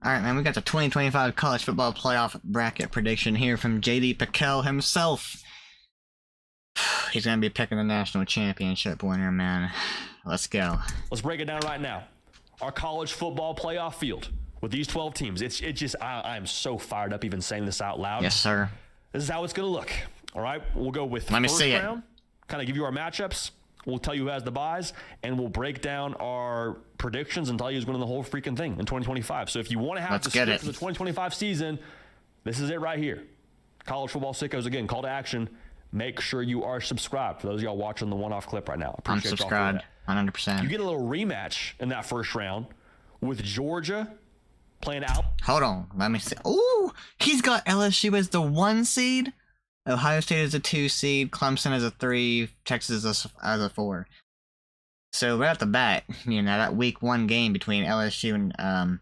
All right, man, we got the 2025 college football playoff bracket prediction here from JD Pickell himself. He's going to be picking the national championship winner, man. Let's go. Let's break it down right now. Our college football playoff field with these 12 teams. It's just, I'm so fired up even saying this out loud. Yes, sir. This is how it's going to look. All right, we'll go with Let me first see round, kind of give you our matchups. We'll tell you who has the buys, and we'll break down our predictions and tell you who's winning the whole freaking thing in 2025. So if you want to have the script for the 2025 season, this is it right here. College Football Sickos, again, call to action. Make sure you are subscribed. For those of y'all watching the one-off clip right now, I'm subscribed, 100%. You get a little rematch in that first round with Georgia playing out. Hold on, let me see. Ooh, he's got LSU as the 1 seed. Ohio State is a 2 seed, Clemson is a 3, Texas as a 4. So right off the bat, you know, that week 1 game between LSU and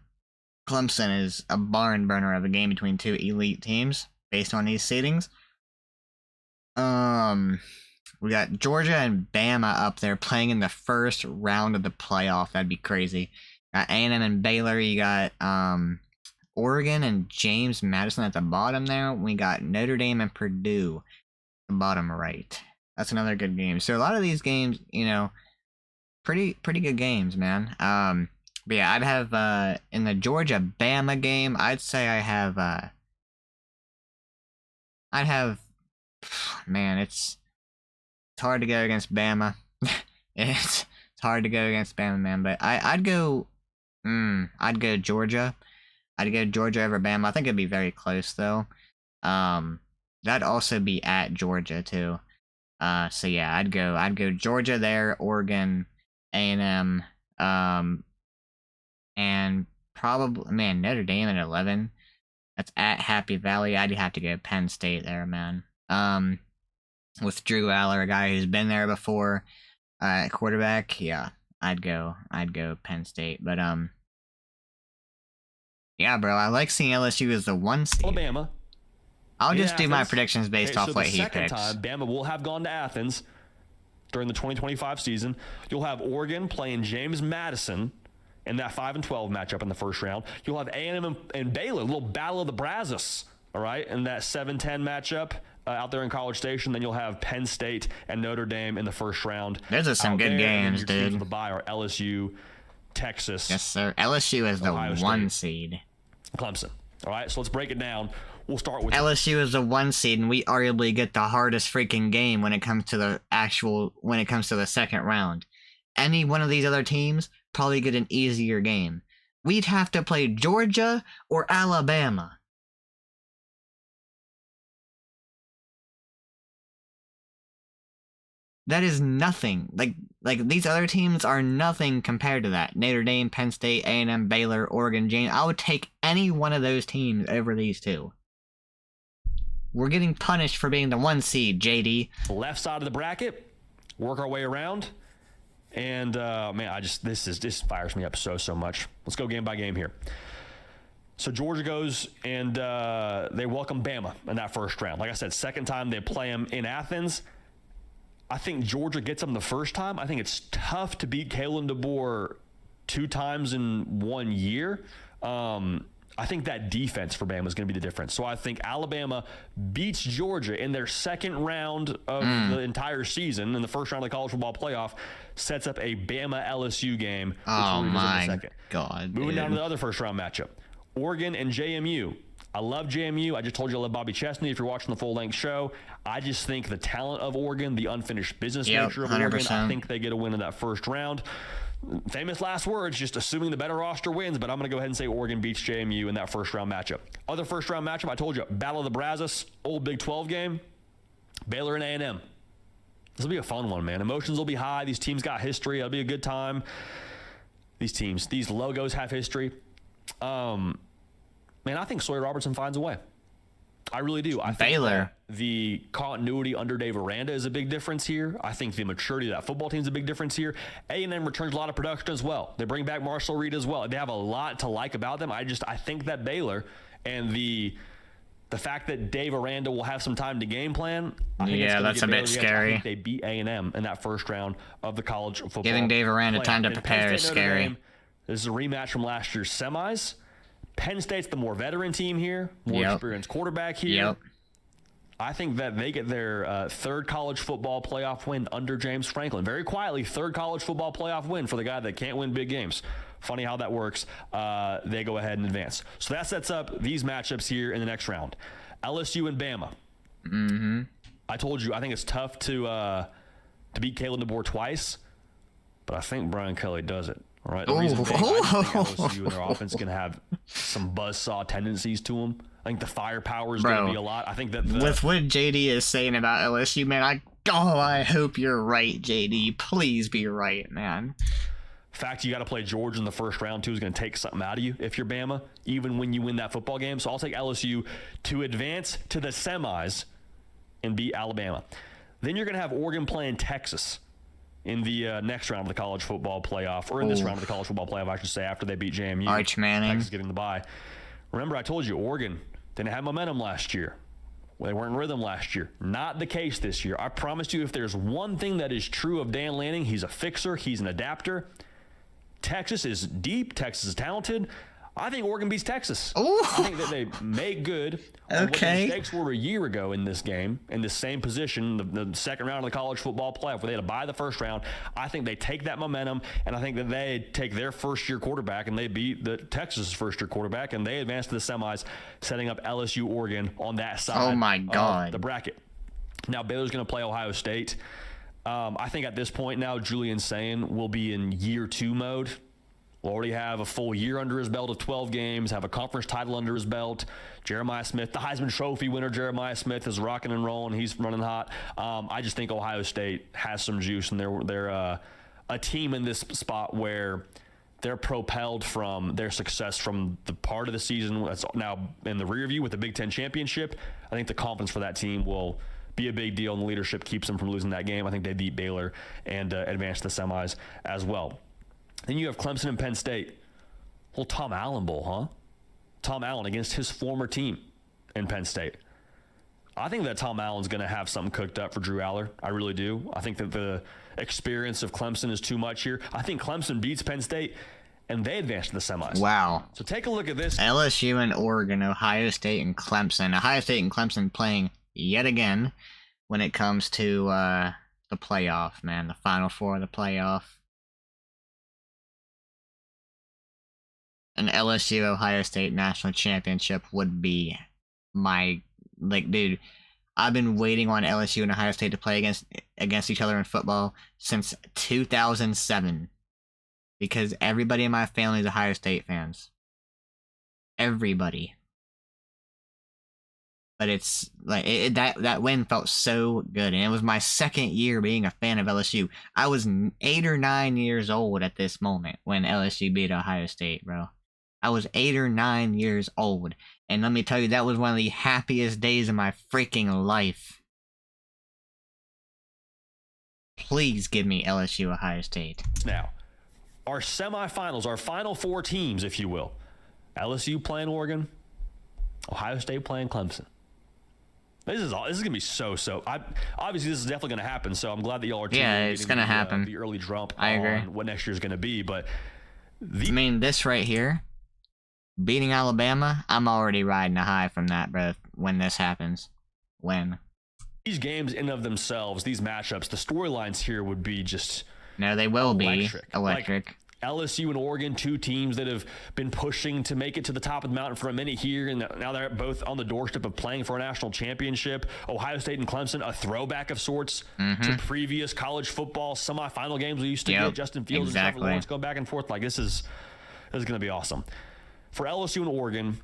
Clemson is a barn burner of a game between 2 elite teams based on these seedings. We got Georgia and Bama up there playing in the first round of the playoff. That'd be crazy. Got A&M and Baylor. You got Oregon and James Madison at the bottom there. We got Notre Dame and Purdue at the bottom right. That's another good game. So a lot of these games, you know, pretty good games, man. But yeah, I'd have in the Georgia Bama game, I'd say I'd have man, it's hard to go against Bama. it's hard to go against Bama, man, but I'd go Georgia. I'd go Georgia over Bama. I think it'd be very close though. That'd also be at Georgia too. So yeah, I'd go Georgia there, Oregon, A&M, and probably Notre Dame at 11. That's at Happy Valley. I'd have to go Penn State there, man. With Drew Aller, a guy who's been there before, at quarterback. Yeah, I'd go Penn State. But yeah, bro, I like seeing LSU as the 1 seed. Alabama. I'll just do my predictions based off what he picks. The second time, Bama will have gone to Athens during the 2025 season. You'll have Oregon playing James Madison in that 5-12 matchup in the first round. You'll have A&M and Baylor, a little battle of the Brazos, all right, in that 7-10 matchup out there in College Station. Then you'll have Penn State and Notre Dame in the first round. Those are some good games, dude. The bye are LSU, Texas. Yes, sir. LSU is the 1 seed. Clemson. All right, so let's break it down. We'll start with LSU is the 1 seed, and we arguably get the hardest freaking game when it comes to the second round. Any one of these other teams probably get an easier game. We'd have to play Georgia or Alabama. That is nothing. Like these other teams are nothing compared to that. Notre Dame, Penn State, A&M, Baylor, Oregon, James. I would take any one of those teams over these two. We're getting punished for being the 1 seed, JD. Left side of the bracket, work our way around. And man, this fires me up so much. Let's go game by game here. So Georgia goes and they welcome Bama in that first round. Like I said, second time they play them in Athens. I think Georgia gets them the first time. I think it's tough to beat Kalen DeBoer 2 times in 1 year. I think that defense for Bama is going to be the difference. So I think Alabama beats Georgia in their second round of the entire season, in the first round of the college football playoff, sets up a Bama-LSU game. Oh, my God. Moving down to the other first round matchup. Oregon and JMU. I love JMU. I just told you I love Bobby Chesney. If you're watching the full-length show, I just think the talent of Oregon, the unfinished business nature of 100%. Oregon, I think they get a win in that first round. Famous last words, just assuming the better roster wins, but I'm going to go ahead and say Oregon beats JMU in that first-round matchup. Other first-round matchup, I told you, Battle of the Brazos, old Big 12 game, Baylor and A&M. This will be a fun one, man. Emotions will be high. These teams got history. It'll be a good time. These logos have history. Man, I think Sawyer Robertson finds a way. I really do. I think Baylor. The continuity under Dave Aranda is a big difference here. I think the maturity of that football team is a big difference here. A&M returns a lot of production as well. They bring back Marshall Reed as well. They have a lot to like about them. I think that Baylor and the fact that Dave Aranda will have some time to game plan. That's a bit scary. I think they beat A&M in that first round of the college football. Giving Dave Aranda time to prepare is scary. This is a rematch from last year's semis. Penn State's the more veteran team here, more experienced quarterback here. Yep. I think that they get their third college football playoff win under James Franklin. Very quietly, third college football playoff win for the guy that can't win big games. Funny how that works. They go ahead and advance. So that sets up these matchups here in the next round. LSU and Bama. Mm-hmm. I told you, I think it's tough to beat Kalen DeBoer twice, but I think Brian Kelly does it. All right. The reason being, I just think LSU and their offense can have some buzzsaw tendencies to them. I think the firepower is going to be a lot. I think that with what JD is saying about LSU, man, I hope you're right, JD. Please be right, man. Fact, you got to play Georgia in the first round too is going to take something out of you if you're Bama, even when you win that football game. So I'll take LSU to advance to the semis and beat Alabama. Then you're going to have Oregon playing Texas in the next round of the college football playoff, or in this round of the college football playoff, I should say, after they beat JMU. Arch Manning. Texas getting the bye. Remember, I told you, Oregon didn't have momentum last year. They weren't in rhythm last year. Not the case this year. I promise you, if there's one thing that is true of Dan Lanning, he's a fixer, he's an adapter. Texas is deep. Texas is talented. I think Oregon beats Texas. Ooh. I think that they make good on what the mistakes were a year ago in this game, in the same position, the second round of the college football playoff, where they had to bye the first round. I think they take that momentum, and I think that they take their first-year quarterback, and they beat the Texas' first-year quarterback, and they advance to the semis, setting up LSU, Oregon on that side of the bracket. Now, Baylor's going to play Ohio State. I think at this point now, Julian Sayin will be in year 2 mode. Will already have a full year under his belt of 12 games, have a conference title under his belt. Jeremiah Smith, the Heisman Trophy winner, Jeremiah Smith is rocking and rolling. He's running hot. I just think Ohio State has some juice, and they're a team in this spot where they're propelled from their success from the part of the season that's now in the rear view with the Big Ten championship. I think the confidence for that team will be a big deal, and the leadership keeps them from losing that game. I think they beat Baylor and advance to the semis as well. Then you have Clemson and Penn State. Well, Tom Allen Bowl, huh? Tom Allen against his former team in Penn State. I think that Tom Allen's going to have something cooked up for Drew Aller. I really do. I think that the experience of Clemson is too much here. I think Clemson beats Penn State, and they advance to the semis. Wow. So take a look at this. LSU and Oregon, Ohio State and Clemson. Ohio State and Clemson playing yet again when it comes to the playoff, man. The Final Four of the playoff. An LSU Ohio State national championship would be my, dude, I've been waiting on LSU and Ohio State to play against each other in football since 2007, because everybody in my family is Ohio State fans. Everybody. But it's like that win felt so good, and it was my second year being a fan of LSU. I was 8 or 9 years old at this moment when LSU beat Ohio State, bro. I was 8 or 9 years old, and let me tell you, that was one of the happiest days of my freaking life. Please give me LSU Ohio State. Now, our semifinals, our final 4 teams, if you will. LSU playing Oregon, Ohio State playing Clemson. This is gonna be so. Obviously, this is definitely gonna happen. So I'm glad that y'all are tuning in, it's gonna happen. The early jump I agree. On what next year's gonna be, but this right here, beating Alabama, I'm already riding a high from that, bro. When this happens, these games in and of themselves, these matchups, the storylines here would be just they will be electric. Like, LSU and Oregon, 2 teams that have been pushing to make it to the top of the mountain for a minute here, and now they're both on the doorstep of playing for a national championship. Ohio State and Clemson, a throwback of sorts to previous college football semifinal games we used to get. Justin Fields and Trevor Lawrence go back and forth. Like, this is going to be awesome. For LSU and Oregon,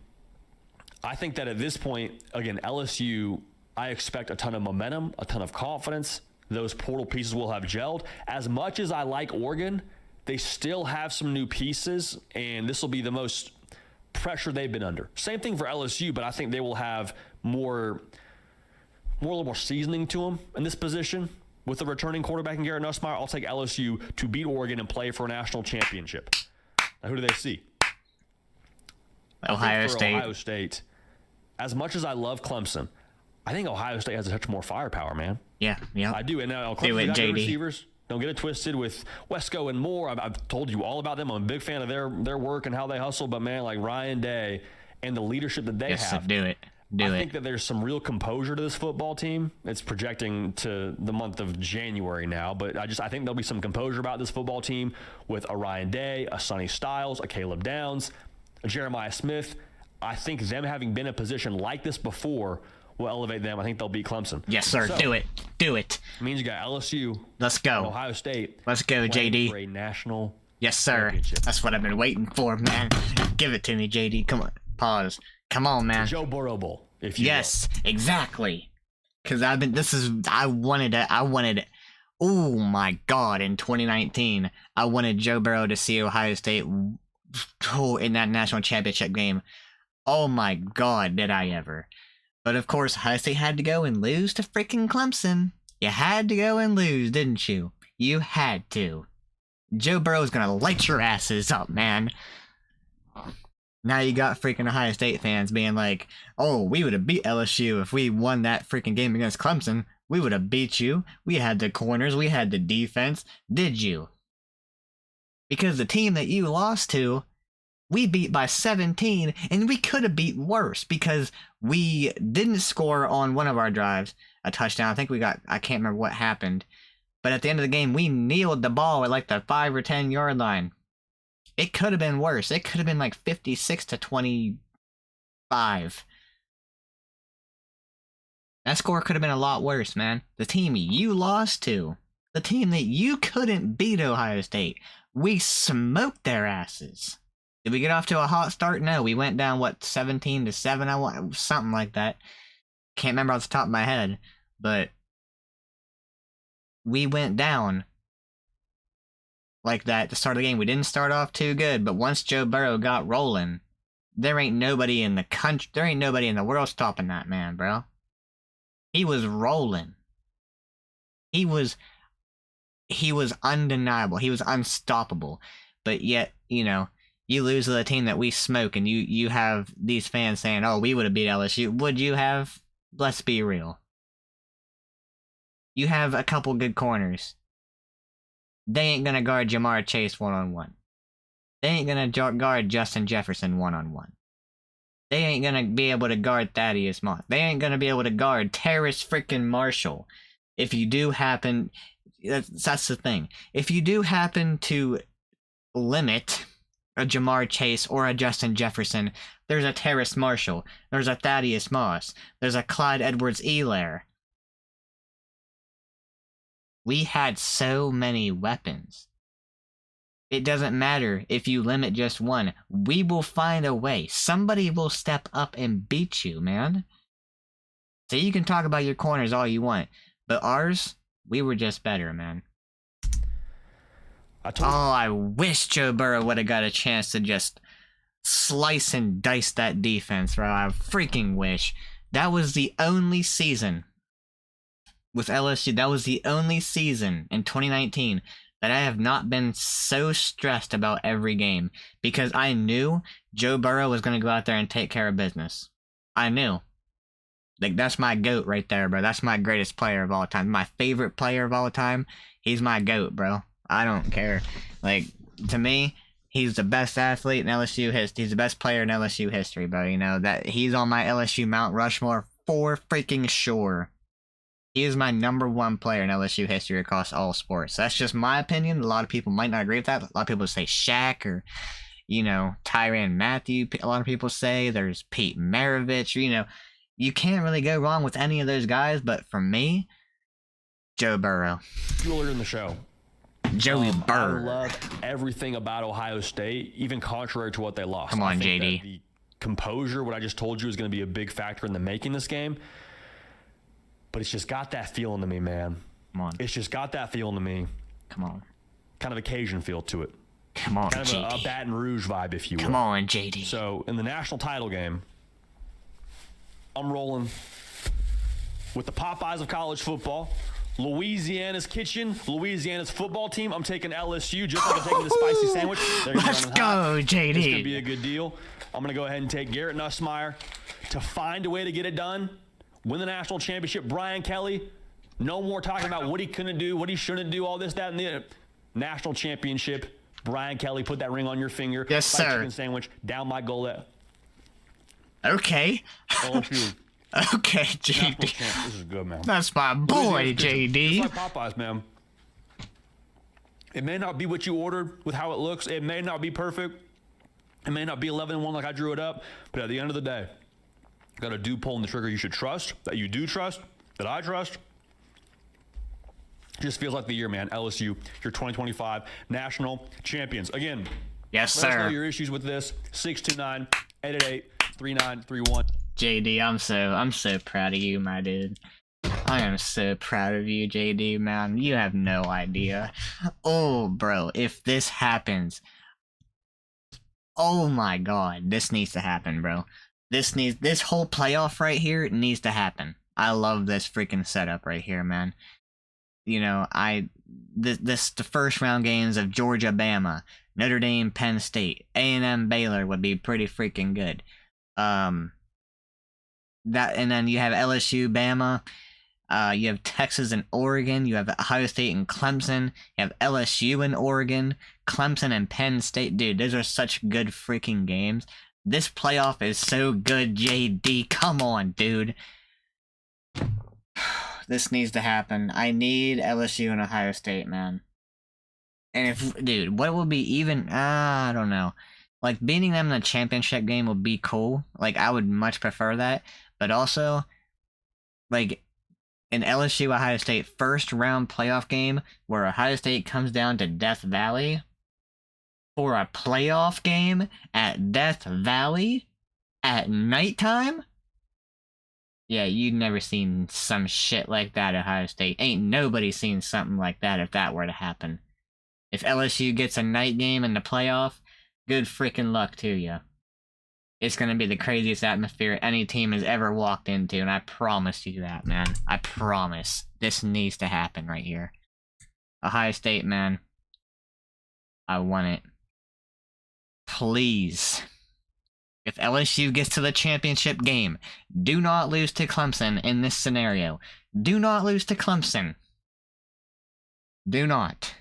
I think that at this point, again, LSU, I expect a ton of momentum, a ton of confidence. Those portal pieces will have gelled. As much as I like Oregon, they still have some new pieces, and this will be the most pressure they've been under. Same thing for LSU, but I think they will have a little more seasoning to them in this position. With the returning quarterback in Garrett Nussmeier, I'll take LSU to beat Oregon and play for a national championship. Now, who do they see? Ohio State. Ohio State, as much as I love Clemson, I think Ohio State has a touch more firepower, man. Yeah. I do. And now Clemson got good receivers. Don't get it twisted with Wesco and Moore. I've told you all about them. I'm a big fan of their work and how they hustle. But, man, like Ryan Day and the leadership that they have. Do it. I think that there's some real composure to this football team. It's projecting to the month of January now. But I think there'll be some composure about this football team with a Ryan Day, a Sonny Styles, a Caleb Downs, a Jeremiah Smith. I think them having been in a position like this before will elevate them. I think they'll beat Clemson. Yes, sir. So, do it. It means you got LSU. Let's go. And Ohio State. Let's go, JD. For a national. Yes, sir. That's what I've been waiting for, man. Give it to me, JD. Come on. Pause. Come on, man. Joe Burrow Bowl, if you Yes, will. Exactly. Because I wanted it. Oh, my God. In 2019, I wanted Joe Burrow to see Ohio State in that national championship game. Oh, my God, did I ever. But, of course, Ohio State had to go and lose to freaking Clemson. You had to go and lose, didn't you? You had to. Joe Burrow's gonna light your asses up, man. Now you got freaking Ohio State fans being like, oh, we would have beat LSU if we won that freaking game against Clemson. We would have beat you. We had the corners. We had the defense. Did you? Because the team that you lost to, we beat by 17, and we could have beat worse because we didn't score on one of our drives a touchdown. I think I can't remember what happened. But at the end of the game, we kneeled the ball at like the 5 or 10 yard line. It could have been worse. It could have been like 56-25. That score could have been a lot worse, man. The team you lost to, the team that you couldn't beat Ohio State, we smoked their asses. Did we get off to a hot start? No, we went down, 17-7? Something like that. Can't remember off the top of my head, but we went down like that at the start of the game. We didn't start off too good, but once Joe Burrow got rolling, there ain't nobody in the world stopping that man, bro. He was rolling. He was undeniable. He was unstoppable. But yet, you lose to the team that we smoke, and you have these fans saying, oh, we would have beat LSU. Would you have? Let's be real. You have a couple good corners. They ain't gonna guard Jamar Chase one-on-one. They ain't gonna guard Justin Jefferson one-on-one. They ain't gonna be able to guard Thaddeus Moss. They ain't gonna be able to guard Terrace freaking Marshall. If you do happen... That's the thing. If you do happen to limit a Jamar Chase or a Justin Jefferson, there's a Terrace Marshall. There's a Thaddeus Moss. There's a Clyde Edwards-Helaire. We had so many weapons. It doesn't matter if you limit just one. We will find a way. Somebody will step up and beat you, man. So you can talk about your corners all you want, but ours, we were just better, man. I wish Joe Burrow would have got a chance to just slice and dice that defense, bro. I freaking wish. That was the only season with LSU, that was the only season in 2019 that I have not been so stressed about every game, because I knew Joe Burrow was going to go out there and take care of business. I knew. Like, that's my GOAT right there, bro. That's my greatest player of all time. My favorite player of all time. He's my GOAT, bro. I don't care. Like, to me, he's the best athlete in LSU history. He's the best player in LSU history, bro. That he's on my LSU Mount Rushmore for freaking sure. He is my #1 player in LSU history across all sports. That's just my opinion. A lot of people might not agree with that. A lot of people say Shaq or, Tyrann Mathieu. A lot of people say there's Pete Maravich. You can't really go wrong with any of those guys. But for me, Joe Burrow. Earlier in the show, Joey Burrow. I love everything about Ohio State, even contrary to what they lost. Come on, JD. The composure, what I just told you, is going to be a big factor in the making this game. But it's just got that feeling to me, man. Come on. It's just got that feeling to me. Come on. Kind of a Cajun feel to it. Come on, kind of JD. a Baton Rouge vibe, if you will. Come on, JD. So, in the national title game, I'm rolling with the Popeyes of college football. Louisiana's kitchen, Louisiana's football team. I'm taking LSU, just like I'm taking the spicy sandwich. Let's go, JD. It's going to be a good deal. I'm going to go ahead and take Garrett Nussmeier to find a way to get it done. Win the national championship. Brian Kelly, No more talking about what he couldn't do, what he shouldn't do, all this, that, and the national championship. Brian Kelly, put that ring on your finger. Yes, fried sir. Chicken sandwich down my gullet. Okay. LSU. Okay, National JD. champ. This is good, man. That's my boy, It's JD. like Popeyes, man. It may not be what you ordered with how it looks. It may not be perfect. It may not be 11-1 like I drew it up. But at the end of the day, got a dude pulling the trigger you should trust, that you do trust, that I trust. Just feels like the year, man. LSU, your 2025 national champions. Again, Yes, let us know sir. your issues with this. 629-888-3931. JD, I'm so proud of you, my dude. I am so proud of you, JD, man. You have no idea. Oh, bro, if this happens, oh my god, this needs to happen, bro. This whole playoff right here needs to happen. I love this freaking setup right here, man. You know, the first round games of Georgia, Bama, Notre Dame, Penn State, A&M, Baylor would be pretty freaking good. That, and then you have LSU, Bama. You have Texas and Oregon. You have Ohio State and Clemson. You have LSU and Oregon. Clemson and Penn State. Dude, those are such good freaking games. This playoff is so good, JD. Come on, dude. This needs to happen. I need LSU and Ohio State, man. And if, dude, what would be even, I don't know. Like, beating them in the championship game would be cool. Like, I would much prefer that. But also, like, an LSU Ohio State first round playoff game where Ohio State comes down to Death Valley for a playoff game at Death Valley at nighttime? Yeah, you'd never seen some shit like that at Ohio State. Ain't nobody seen something like that if that were to happen. If LSU gets a night game in the playoff, good freaking luck to you. It's gonna be the craziest atmosphere any team has ever walked into, and I promise you that, man. I promise. This needs to happen right here. Ohio State, man. I want it. Please. If LSU gets to the championship game, do not lose to Clemson in this scenario. Do not lose to Clemson. Do not.